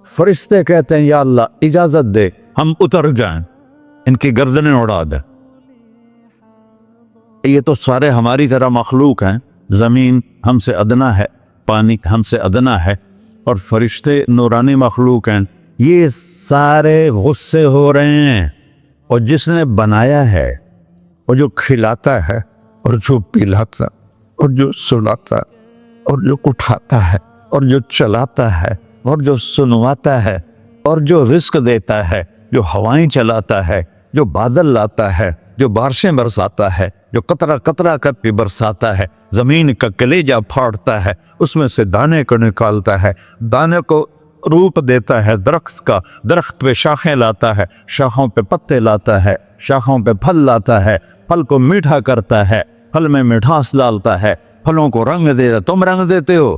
فرشتے کہتے ہیں یا اللہ اجازت دے ہم اتر جائیں, ان کی گردنیں اڑا دیں. یہ تو سارے ہماری طرح مخلوق ہیں. زمین ہم سے ادنا ہے, پانی ہم سے ادنا ہے, اور فرشتے نورانی مخلوق ہیں. یہ سارے غصے ہو رہے ہیں, اور جس نے بنایا ہے, اور جو کھلاتا ہے, اور جو پلاتا, اور جو سلاتا, اور جو اٹھاتا ہے, اور جو چلاتا ہے, اور جو سنواتا ہے, اور جو رزق دیتا ہے, جو ہوائیں چلاتا ہے, جو بادل لاتا ہے, جو بارشیں برساتا ہے, جو قطرہ قطرہ کر کے برساتا ہے, زمین کا کلیجہ پھاڑتا ہے, اس میں سے دانے کو نکالتا ہے, دانے کو روپ دیتا ہے درخت کا, درخت پہ شاخیں لاتا ہے, شاخوں پہ پتے لاتا ہے, شاخوں پہ پھل لاتا ہے, پھل کو میٹھا کرتا ہے, پھل میں مٹھاس ڈالتا ہے, پھلوں کو رنگ دیتا. تم رنگ دیتے ہو,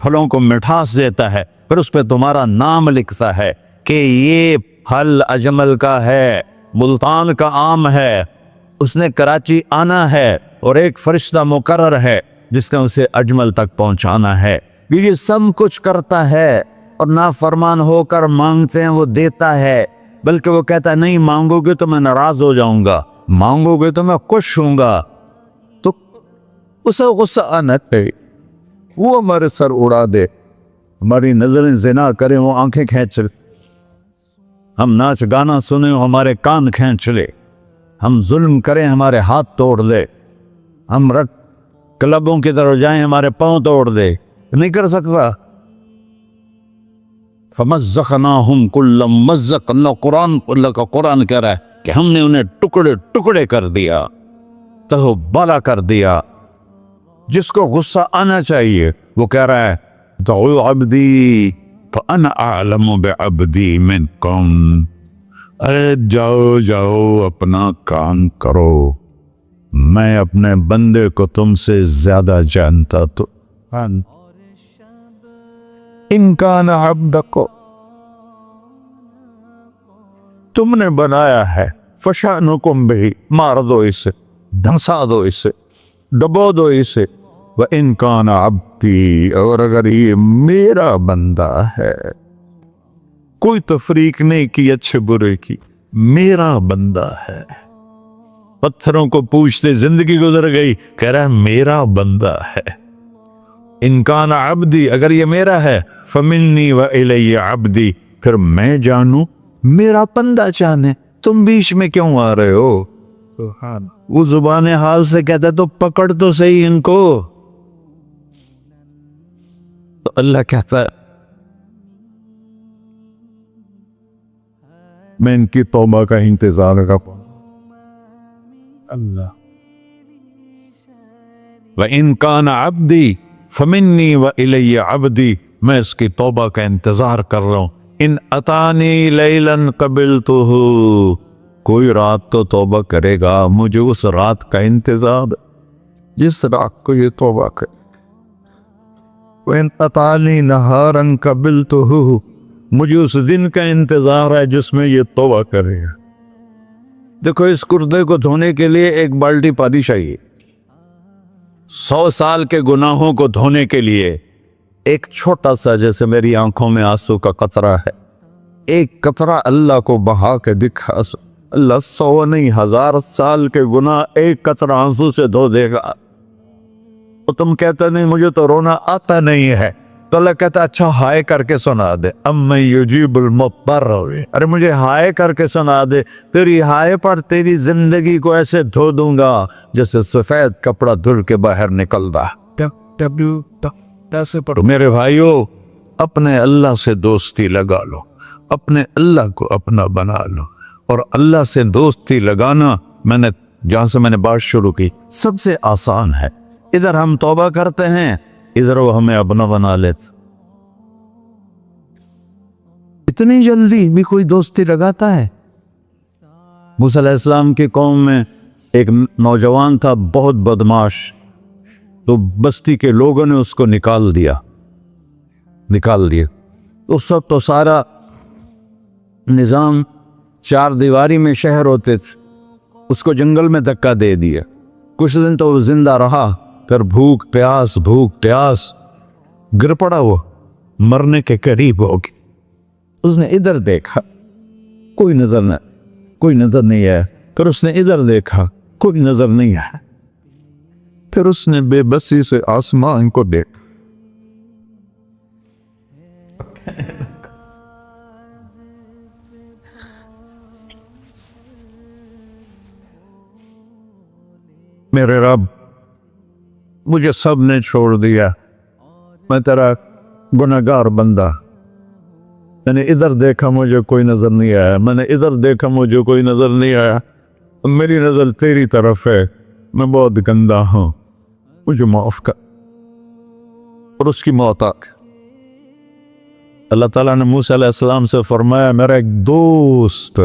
پھلوں کو مٹھاس دیتا ہے, پھر اس پہ تمہارا نام لکھتا ہے کہ یہ پھل اجمل کا ہے, ملتان کا آم ہے, اس نے کراچی آنا ہے, اور ایک فرشتہ مقرر ہے جس نے اسے اجمل تک پہنچانا ہے. یہ سب کچھ کرتا ہے, اور نافرمان ہو کر مانگتے ہیں وہ دیتا ہے, بلکہ وہ کہتا ہے نہیں مانگو گے تو میں ناراض ہو جاؤں گا, مانگو گے تو میں خوش ہوں گا. تو اسے غصہ آنا چاہیے, وہ ہمارے سر اڑا دے, ہماری نظریں زنا کریں وہ آنکھیں کھینچ لے, ہم ناچ گانا سنیں ہمارے کان کھینچ لے, ہم ظلم کریں ہمارے ہاتھ توڑ دے, ہم رٹ کلبوں کی طرف جائیں ہمارے پاؤں توڑ دے. نہیں کر سکتا. فمزقناہم کل ممزق. اللہ کا قرآن کہہ رہا ہے کہ ہم نے انہیں ٹکڑے ٹکڑے کر دیا, تہو بالا کر دیا. جس کو غصہ آنا چاہیے وہ کہہ رہا ہے دعو عبدی فانا اعلم بعبدی منکم. ارے جاؤ جاؤ اپنا کام کرو, میں اپنے بندے کو تم سے زیادہ جانتا. تو ان کان عبدک, تم نے بنایا ہے, فشانکم بہی, مار دو اسے, دھنسا دو اسے, ڈبو دو اسے. وَإِن كَانَ عَبْدِي, اور اگر یہ میرا بندہ ہے, کوئی تفریق نہیں کی اچھے برے کی, میرا بندہ ہے. پتھروں کو پوچھتے زندگی گزر گئی, کہہ رہا ہے میرا بندہ ہے. ان کان عبدی, اگر یہ میرا ہے, فمنی والی عبدی, پھر میں جانوں میرا بندہ جانے, تم بیچ میں کیوں آ رہے ہو؟ وہ زبان حال سے کہتا ہے تو پکڑ تو صحیح ان کو. تو اللہ کہتا ہے میں ان کی توبہ کا انتظار کروں. اللہ وَإِن كَانَ عَبْدِي فَمِنِّي وَإِلَيَّ عَبْدِي، میں اس کی توبہ کا انتظار کر رہا ہوں. ان اتانی لیلاً قبلتہ، کوئی رات تو توبہ کرے گا، مجھے اس رات کا انتظار جس رات کو یہ توبہ کرے. وَإِنْ أَطَانِي نَهَارًا قَبِلْتُهُ، مجھے اس دن کا انتظار ہے جس میں یہ توبہ کرے گا. دیکھو اس کردے کو دھونے کے لیے ایک بالٹی پانی چاہیے. 100 سال کے گناہوں کو دھونے کے لیے ایک چھوٹا سا، جیسے میری آنکھوں میں آنسو کا قطرہ ہے، ایک قطرہ اللہ کو بہا کے دکھا، اللہ 100 نہیں 1000 سال کے گناہ ایک قطرہ آنسو سے دھو دے گا. تو تم کہتے نہیں مجھے تو رونا آتا نہیں ہے، تو اللہ کہتا اچھا ہائے کر کے سنا دے. اَمَّن يُجِيبُ الْمُضْطَرَّ، ارے مجھے ہائے کر کے سنا دے، تیری ہائے پر تیری زندگی کو ایسے دھو دوں گا جیسے سفید کپڑا دھل کے باہر نکلتا. میرے بھائیو، اپنے اللہ سے دوستی لگا لو، اپنے اللہ کو اپنا بنا لو. اور اللہ سے دوستی لگانا، جہاں سے میں نے بات شروع کی، سب سے آسان ہے. ادھر ہم توبہ کرتے ہیں، ادھر وہ ہمیں اپنا بنا لیتے. اتنی جلدی بھی کوئی دوستی لگاتا ہے؟ موسیٰ علیہ السلام کی قوم میں ایک نوجوان تھا بہت بدماش، تو بستی کے لوگوں نے اس کو نکال دیا. اس وقت تو سارا نظام 4 دیواری میں شہر ہوتے تھے، اس کو جنگل میں دھکا دے دیا. کچھ دن تو وہ زندہ رہا، پھر بھوک پیاس گر پڑا، وہ مرنے کے قریب ہو گیا. اس نے ادھر دیکھا، کوئی نظر نہیں آیا. پھر اس نے ادھر دیکھا، کوئی نظر نہیں آیا. پھر اس نے بے بسی سے آسمان کو دیکھا. میرے رب، مجھے سب نے چھوڑ دیا، میں تیرا گناہگار بندہ. میں نے ادھر دیکھا مجھے کوئی نظر نہیں آیا، میں نے ادھر دیکھا مجھے کوئی نظر نہیں آیا. میری نظر تیری طرف ہے، میں بہت گندا ہوں، مجھے معاف کر. اور اس کی موت آ گئی. اللہ تعالیٰ نے موسیٰ علیہ السلام سے فرمایا میرا ایک دوست،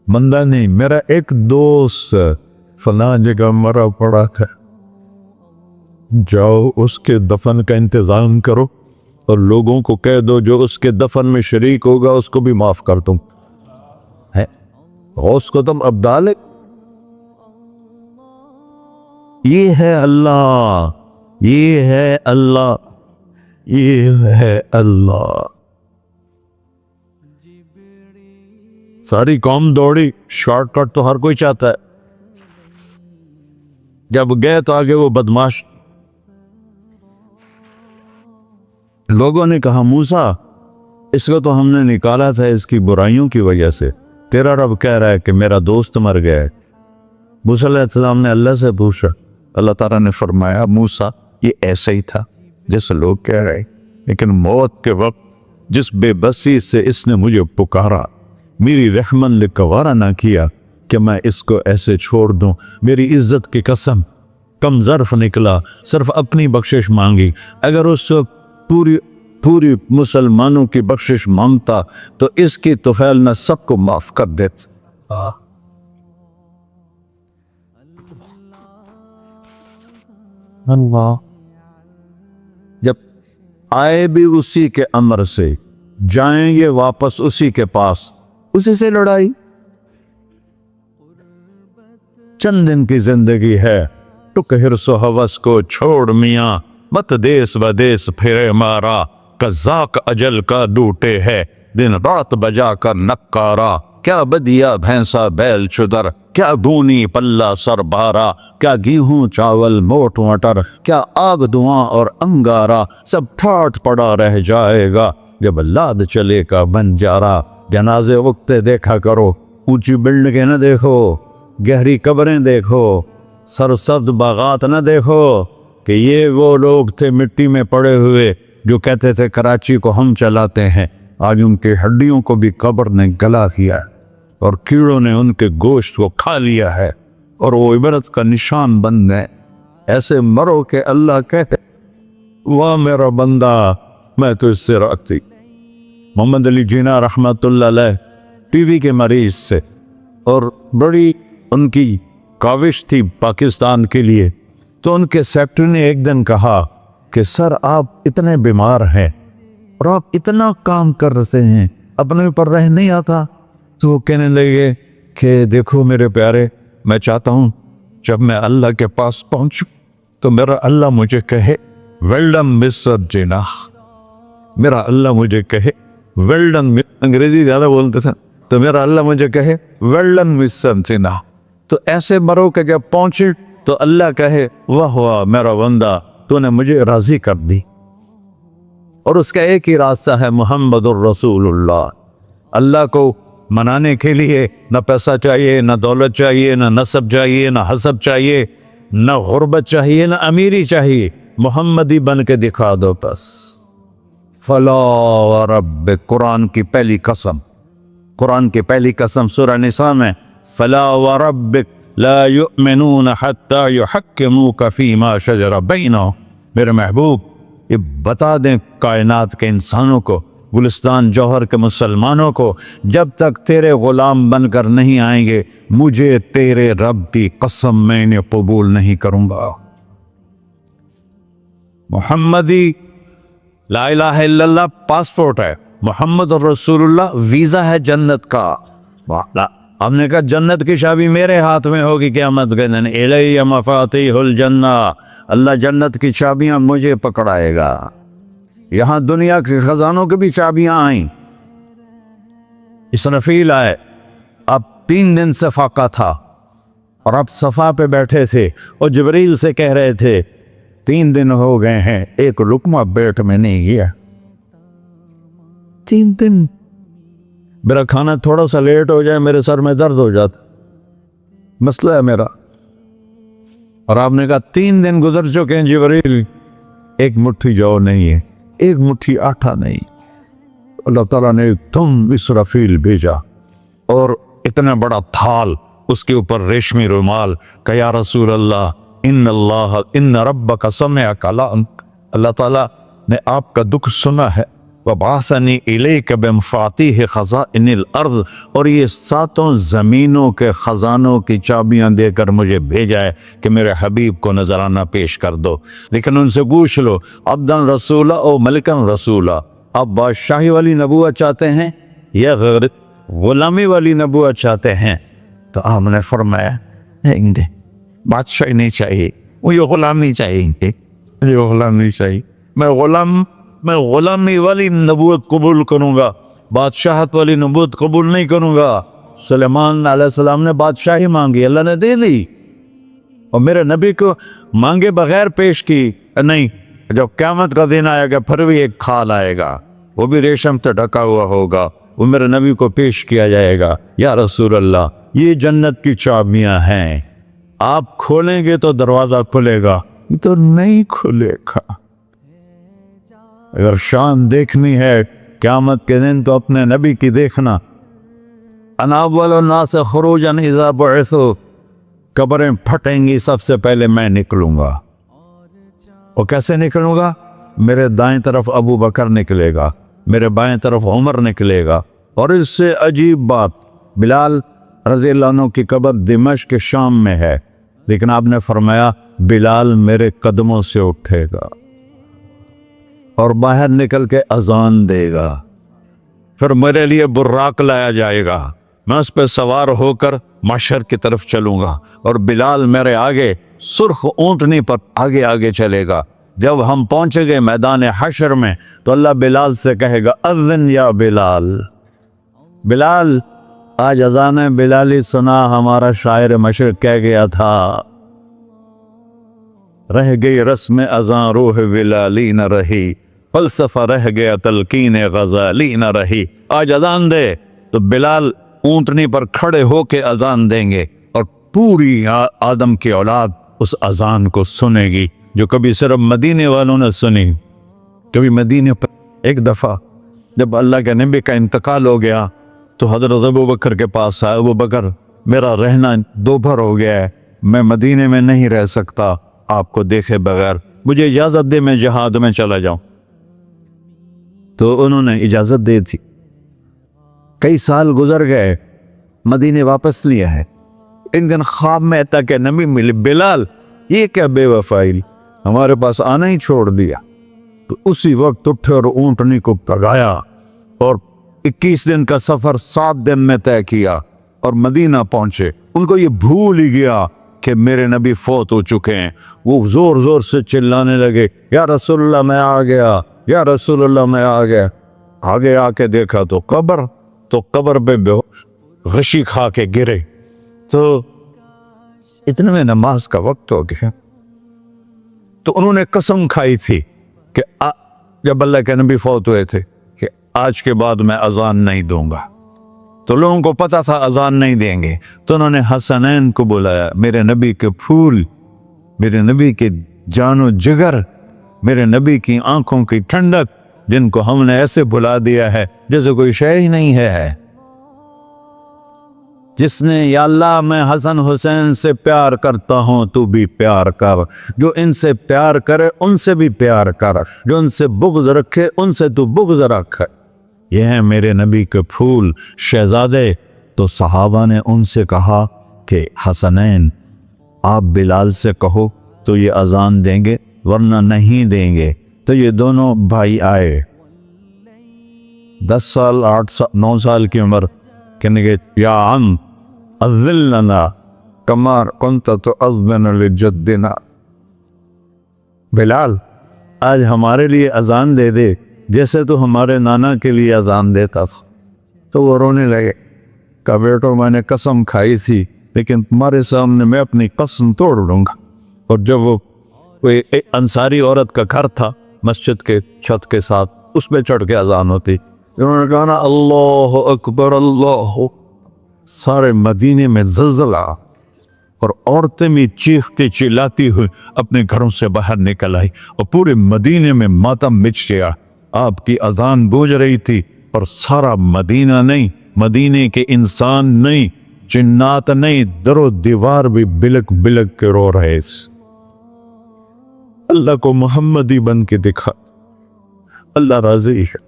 بندہ نہیں، میرا ایک دوست فلاں جگہ مرا پڑا تھا، جاؤ اس کے دفن کا انتظام کرو اور لوگوں کو کہہ دو جو اس کے دفن میں شریک ہوگا اس کو بھی معاف کر دوں. غوث کو تم ابدال. یہ ہے اللہ، یہ ہے اللہ، یہ ہے اللہ. ساری قوم دوڑی، شارٹ کٹ تو ہر کوئی چاہتا ہے. جب گئے تو آگے وہ بدماش. لوگوں نے کہا موسیٰ اس کو تو ہم نے نکالا تھا اس کی برائیوں کی وجہ سے، تیرا رب کہہ رہا ہے کہ میرا دوست مر گیا ہے. موسیٰ علیہ السلام نے اللہ سے پوچھا، اللہ تعالیٰ نے فرمایا موسیٰ یہ ایسا ہی تھا جیسے لوگ کہہ رہے، لیکن موت کے وقت جس بے بسی سے اس نے مجھے پکارا، میری رحمن نے گوارا نہ کیا کہ میں اس کو ایسے چھوڑ دوں. میری عزت کی قسم، کم ظرف نکلا، صرف اپنی بخشش مانگی. اگر اس پوری مسلمانوں کی بخشش مانگتا تو اس کی طفیل نہ سب کو معاف کر دیتا. اللہ جب آئے بھی اسی کے امر سے، جائیں گے واپس اسی کے پاس، اسی سے لڑائی. چند دن کی زندگی ہے، ٹک حرص و ہوس کو چھوڑ میاں، مت دیس بدیس پھرے مارا. قزاق اجل کا ڈوٹے ہے، دن رات بجا کر نکارا. کیا بدیا بھینسا بیل چدر، کیا گونی پلہ سر بارا. کیا گیہوں چاول موٹ مٹر، کیا آگ دھواں اور انگارا. سب ٹھاٹ پڑا رہ جائے گا جب لاد چلے کا بنجارا. جنازے اگتے دیکھا کرو، اونچی بلڈنگیں نہ دیکھو، گہری قبریں دیکھو، سرسبز باغات نہ دیکھو کہ یہ وہ لوگ تھے مٹی میں پڑے ہوئے جو کہتے تھے کراچی کو ہم چلاتے ہیں. آج ان کے ہڈیوں کو بھی قبر نے گلا دیا ہے اور کیڑوں نے ان کے گوشت کو کھا لیا ہے اور وہ عبرت کا نشان بن گئے۔ ایسے مرو کہ اللہ کہتے واہ میرا بندہ میں تو اس سے راضی۔ محمد علی جناح رحمۃ اللہ علیہ ٹی وی کے مریض سے، اور بڑی ان کی کاوش تھی پاکستان کے لیے، تو ان کے سیکٹری نے ایک دن کہا کہ سر آپ اتنے بیمار ہیں اور آپ اتنا کام کر رہے ہیں، اپنے اوپر رہ نہیں آتا؟ تو وہ کہنے لگے کہ دیکھو میرے پیارے، میں چاہتا ہوں جب میں اللہ کے پاس پہنچوں تو میرا اللہ مجھے کہے ویل ڈن مسٹر جناح، میرا اللہ مجھے کہے ویل ڈن، انگریزی زیادہ بولتے تھے، تو میرا اللہ مجھے کہے ویل ڈن مسٹر جناح۔ تو ایسے مرو کہ جب پہنچے تو اللہ کہے واہ واہ میرا بندہ تو نے مجھے راضی کر دی۔ اور اس کا ایک ہی راستہ ہے محمد الرسول اللہ۔ اللہ کو منانے کے لیے نہ پیسہ چاہیے، نہ دولت چاہیے، نہ نسب چاہیے، نہ حسب چاہیے، نہ غربت چاہیے، نہ امیری چاہیے، محمدی بن کے دکھا دو بس۔ فلا وربک، قرآن کی پہلی قسم، قرآن کی پہلی قسم سورہ نساء میں، فلا وربک لا یؤمنون حتی یحکموک فیما شجر بینہم، میرے محبوب یہ بتا دیں کائنات کے انسانوں کو، گلستان جوہر کے مسلمانوں کو، جب تک تیرے غلام بن کر نہیں آئیں گے مجھے تیرے رب کی قسم میں انہیں قبول نہیں کروں گا۔ محمدی لا الہ الا اللہ پاسپورٹ ہے، محمد رسول اللہ ویزا ہے جنت کا۔ ہم نے کہا جنت کی چابی میرے ہاتھ میں ہوگی قیامت کے دن، الی مفاتیح الجنہ، اللہ جنت کی چابیاں مجھے پکڑائے گا۔ یہاں دنیا کے خزانوں کی بھی چابیاں آئیں۔ اسرافیل آئے، اب 3 دن سے فاقہ تھا اور اب صفا پہ بیٹھے تھے اور جبریل سے کہہ رہے تھے 3 دن ہو گئے ہیں ایک لقمہ پیٹ میں نہیں گیا، 3 دن میرا کھانا تھوڑا سا لیٹ ہو جائے میرے سر میں درد ہو جاتا، مسئلہ ہے میرا۔ اور آپ نے کہا 3 دن گزر چکے ہیں جبریل، ایک مٹھی جو نہیں ہے، ایک مٹھی آٹا نہیں۔ اللہ تعالیٰ نے تم اسرافیل بھیجا اور اتنا بڑا تھال، اس کے اوپر ریشمی رومال، کہ یا رسول اللہ ان ربک سمع کلامک، اللہ تعالیٰ نے آپ کا دکھ سنا ہے، وَبَعَثَنِي إِلَيْكَ بِمَفَاتِيحِ خَزَائِنِ الْأَرْضِ، اور یہ 7 زمینوں کے خزانوں کی چابیاں دے کر مجھے بھیجا ہے کہ میرے حبیب کو نذرانہ پیش کر دو۔ لیکن ان سے پوچھ لو عبدًا رسولہ او ملکن رسولہ، آپ بادشاہی والی نبوت چاہتے ہیں یا غیر غلامی والی نبوت چاہتے ہیں؟ تو آپ نے فرمایا نہیں، بادشاہی نہیں چاہیے، مجھے غلامی چاہیے، مجھے غلامی چاہیے، میں غلامی والی نبوت قبول کروں گا، بادشاہت والی نبوت قبول نہیں کروں گا۔ سلیمان علیہ السلام نے بادشاہی مانگی، اللہ نے دے دی، اور میرے نبی کو مانگے بغیر پیش کی نہیں۔ جب قیامت کا دن آئے گا پھر بھی ایک کھال آئے گا، وہ بھی ریشم سے ڈھکا ہوا ہوگا، وہ میرے نبی کو پیش کیا جائے گا، یا رسول اللہ یہ جنت کی چابیاں ہیں، آپ کھولیں گے تو دروازہ کھلے گا، یہ تو نہیں کھلے گا۔ اگر شان دیکھنی ہے قیامت کے دن تو اپنے نبی کی دیکھنا۔ انا اول الناس خروجا اذا بعثوا، قبریں پھٹیں گی سب سے پہلے میں نکلوں گا، اور کیسے نکلوں گا؟ میرے دائیں طرف ابو بکر نکلے گا، میرے بائیں طرف عمر نکلے گا، اور اس سے عجیب بات، بلال رضی اللہ عنہ کی قبر دمشق کے شام میں ہے، لیکن آپ نے فرمایا بلال میرے قدموں سے اٹھے گا اور باہر نکل کے اذان دے گا، پھر میرے لیے براق لایا جائے گا، میں اس پہ سوار ہو کر محشر کی طرف چلوں گا، اور بلال میرے آگے سرخ اونٹنی پر آگے آگے چلے گا۔ جب ہم پہنچے گے میدان حشر میں تو اللہ بلال سے کہے گا اذن یا بلال، بلال آج اذان بلالی سنا، ہمارا شاعر مشرق کہہ گیا تھا، رہ گئی رسم اذان روح بلالی نہ رہی، فلسفہ رہ گیا تلقین غزالی نہ رہی۔ آج اذان دے تو بلال اونٹنی پر کھڑے ہو کے اذان دیں گے، اور پوری آدم کی اولاد اس اذان کو سنے گی جو کبھی صرف مدینے والوں نے سنی۔ کبھی مدینے پر ایک دفعہ جب اللہ کے نبی کا انتقال ہو گیا تو حضرت ابو بکر کے پاس آیا، ابو بکر میرا رہنا دوپہر ہو گیا ہے، میں مدینے میں نہیں رہ سکتا آپ کو دیکھے بغیر، مجھے اجازت دے میں جہاد میں چلا جاؤں۔ تو انہوں نے اجازت دے تھی۔ کئی سال گزر گئے، مدینے واپس لیا ہے۔ ایک دن خواب میں تک نبی ملے، بلال یہ کیا بے وفائی، ہمارے پاس آنا ہی چھوڑ دیا۔ تو اسی وقت اٹھے اور اونٹنی کو پگایا اور 21 دن کا سفر 7 دن میں طے کیا اور مدینہ پہنچے۔ ان کو یہ بھول ہی گیا کہ میرے نبی فوت ہو چکے ہیں۔ وہ زور زور سے چلانے لگے، یا رسول اللہ میں آ گیا، یا رسول اللہ میں آ گیا۔ آگے آ کے دیکھا تو قبر پہ غشی کھا کے گرے۔ تو اتنے میں نماز کا وقت ہو گیا۔ تو انہوں نے قسم کھائی تھی کہ جب اللہ کے نبی فوت ہوئے تھے کہ آج کے بعد میں اذان نہیں دوں گا۔ تو لوگوں کو پتا تھا اذان نہیں دیں گے، تو انہوں نے حسنین کو بلایا، میرے نبی کے پھول، میرے نبی کے جان و جگر، میرے نبی کی آنکھوں کی ٹھنڈک، جن کو ہم نے ایسے بلا دیا ہے جیسے کوئی شے ہی نہیں ہے۔ جس نے یا اللہ میں حسن حسین سے پیار کرتا ہوں تو بھی پیار کر، جو ان سے پیار کرے ان سے بھی پیار کر، جو ان سے بغض رکھے ان سے تو بغض رکھ۔ یہ ہیں میرے نبی کے پھول شہزادے۔ تو صحابہ نے ان سے کہا کہ حسنین آپ بلال سے کہو تو یہ اذان دیں گے، ورنہ نہیں دیں گے۔ تو یہ دونوں بھائی آئے، 10 سال 8 سال 9 سال کی عمر، کہنے گے یا عم اذن لنا کما کنت تؤذن لجدنا، بلال آج ہمارے لیے اذان دے دے جیسے تو ہمارے نانا کے لیے اذان دیتا تھا۔ تو وہ رونے لگے، کہا بیٹو میں نے قسم کھائی تھی لیکن تمہارے سامنے میں اپنی قسم توڑ لوں گا۔ اور جب وہ کوئی انصاری عورت کا گھر تھا مسجد کے چھت کے ساتھ، اس پہ چڑھ کے اذان ہوتی، انہوں نے کہا نا اللہ اکبر اللہ، سارے مدینے میں زلزلہ، اور عورتیں بھی چیختی چلاتی ہوئی اپنے گھروں سے باہر نکل آئی، اور پورے مدینے میں ماتم مچ گیا۔ آپ کی اذان گونج رہی تھی اور سارا مدینہ نہیں، مدینے کے انسان نہیں، جنات نہیں، در و دیوار بھی بلک بلک کے رو رہے۔ اللہ کو محمدی بن کے دکھا، اللہ راضی ہے،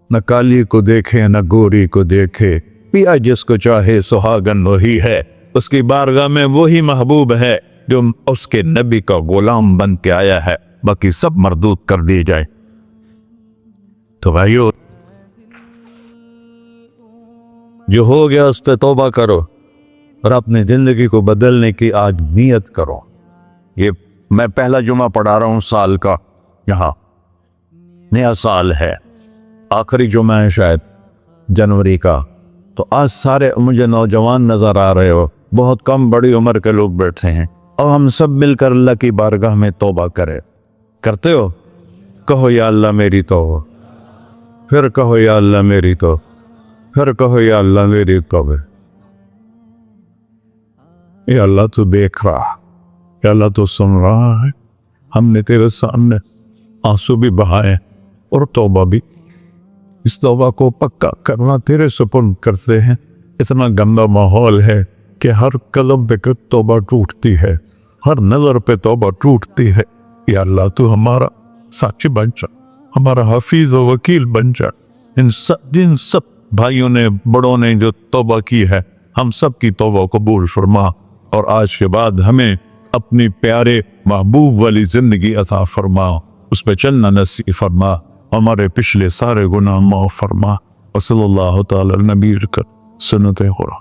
نہ کالی کو دیکھے نہ گوری کو دیکھے، پیا جس کو چاہے سہاگن وہی ہے، اس کی بارگاہ میں وہی محبوب ہے جو اس کے نبی کا غلام بن کے آیا ہے، باقی سب مردود کر دی جائے۔ تو بھائیو جو ہو گیا اس سے توبہ کرو اور اپنی زندگی کو بدلنے کی آج نیت کرو۔ یہ میں پہلا جمعہ پڑھا رہا ہوں سال کا، یہاں نیا سال ہے، آخری جمعہ ہے شاید جنوری کا۔ تو آج سارے مجھے نوجوان نظر آ رہے ہو، بہت کم بڑی عمر کے لوگ بیٹھے ہیں، اور ہم سب مل کر اللہ کی بارگاہ میں توبہ کرتے ہو؟ کہو یا اللہ میری توبہ، پھر کہو یا اللہ میری توبہ، پھر کہو یا اللہ میری توبہ۔ یا اللہ تو دیکھ رہا، یا اللہ تو سن رہا ہے، ہم نے تیرے سامنے آنسو بھی بہائے اور توبہ بھی، اس توبہ کو پکا کرنا تیرے سپرد کرتے ہیں۔ اتنا گندا ماحول ہے کہ ہر قلب پہ توبہ ٹوٹتی ہے، ہر نظر پہ توبہ ٹوٹتی ہے۔ یا اللہ تو ہمارا ساتھی بن جا، ہمارا حفیظ و وکیل بن جا۔ جن سب بھائیوں نے بڑوں نے جو توبہ کی ہے، ہم سب کی توبہ قبول فرما، اور آج کے بعد ہمیں اپنی پیارے محبوب والی زندگی عطا فرما، اس پہ چلنا نصیب فرما، ہمارے پچھلے سارے گناہ معاف فرما۔ وصلی اللہ تعالی نبی کر سنت خورا۔